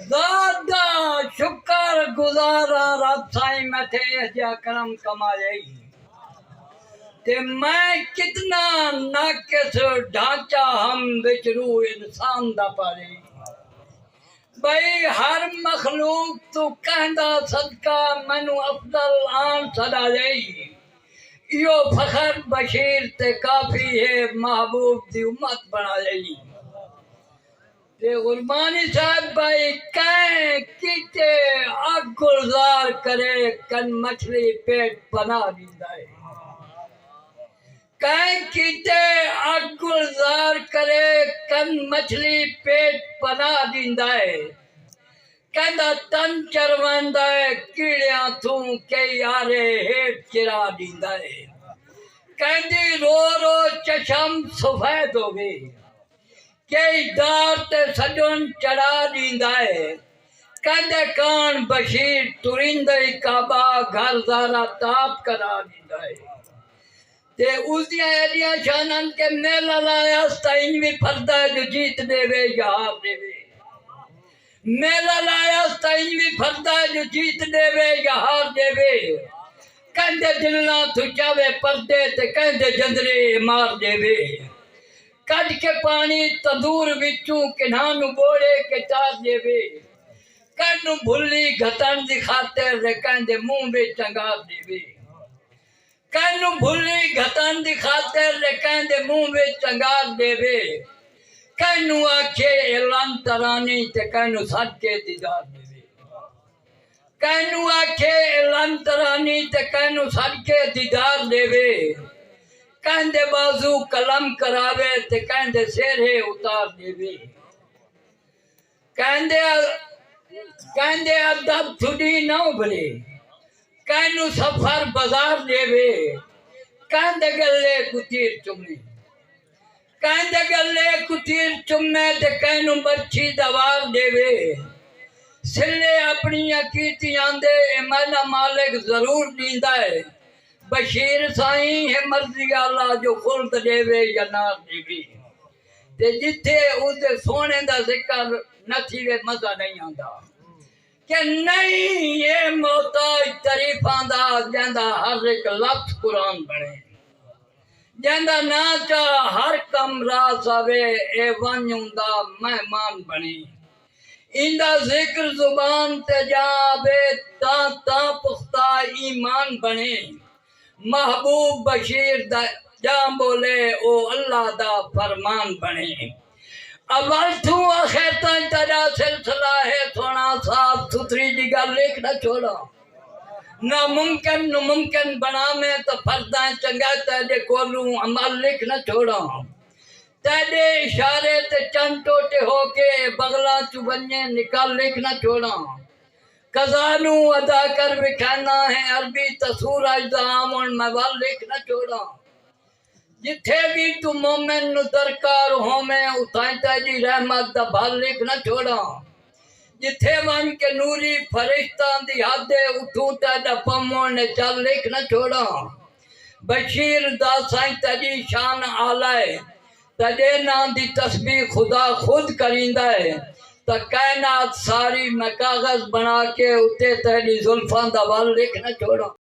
زیادہ شکر گزارا رب سائیں میں تھے جا کرم کمائے تے میں کتنا ناقص ڈھانچہ ہم وچ روح انسان دا پارے بھئی ہر مخلوق تو کہندا صدقہ مینوں افضل آن صدا جائی یہ فخر بشیر تے کافی ہے محبوب دی امت بنا جائی تے غربانی صاحب بھائی کہیں کیتے آگ گلزار کرے کن مچھلی پیٹ پناہ دیندا ہے کہیں کیتے آگ گلزار کرے کن مچھلی پیٹ پناہ دیندا ہے کہندا تن چرواندا ہے کیڑیاں توں کئی آرے ہیٹ چرا دیندا ہے کہندی رو رو چشم سفید ہو گئی کئی دار تے سجن چڑھا دیندا ہے کہندے کان بشیر ترندے کعبہ گھر زارا تاپ کرا دیندا ہے تے اس دیاں ایڈیاں شانن کے میلہ لایا ستائن بھی پھردہ جو جیت دے وے یا ہار دے وے میلہ لایا ستائن بھی پھردہ جو جیت دے وے یا ہار دے وے کہندے دلنا تو چاوے پردے تے کہندے جندرے مار دے وے کٹ کے پانی تندور وچوں کنہانو بوڑے کے چار دے وے کہنو بھلی گھتن دی خاطر دے کہندے منہ وچ انگار دے وے کہنو بھلی گھتن دی خاطر دے کہندے منہ وچ انگار دے وے کہنو آکھے اعلان ترانی تے کہنو صدقے دیدار دے وے کہنو آکھے اعلان ترانی تے کہنو صدقے دیدار دے وے کہندے بازو قلم کراوے تے کہندے سیرے اتار دے وے کہندے ادب تھوڑی نہ ابھرے کہنو سفر بازار دے وے کہندے گلے کتیر چمے کہندے گلے کتیر چمے تے کہنو برچھی دوار دے وے سلے اپنی کیتی آندے ایمانہ مالک ضرور دیندا ہے بشیر سائیں ہے مرضی اللہ جو خلد دے وے یا نار دے وے تے جتھے اس دے سونے دا ذکر نہ تھی وے مزہ نہیں آندا کہ نہیں یہ محتاج تعریفاں دا جاندا ہر ایک لفظ قرآن بنے جاندا نا چاہ ہر کم راس آوے اے ونجوں دا مہمان بنے ایندا ذکر زبان تے جاوے تاں پختہ ایمان بنے محبوب بشیر دا جان بولے او اللہ دا فرمان بنے اول تو آخر تائیں تجا سلسلہ ہے سونا صاف ستھری دی گل لکھ نہ چھوڑا ناممکن بنا میں تو فردائیں چنگا تیرے کولوں عمل لکھ نہ چھوڑا تیرے اشارے تے چند ٹوٹے ہو کے بغلا چبنے نکال لکھ نہ چھوڑا قضانو ادا کر بکھانا ہے عربی تصور اجدام اور موال لکھ نہ چھوڑا جتھے بھی تو مومن نو درکار ہو میں اتائیں تیری رحمت دا بھال لکھ نہ چھوڑا جتھے ون کے نوری فرشتان دی حدے اٹھوں تیرا پمون نے چل لکھ نہ چھوڑا بشیر دا سائیں تیری شان آلائے تیرے نام دی تسبیح خدا خود کریندا ہے تا کائنات ساری میں کاغذ بنا کے اتے تیری زلفان دا بھال لکھ نہ چھوڑا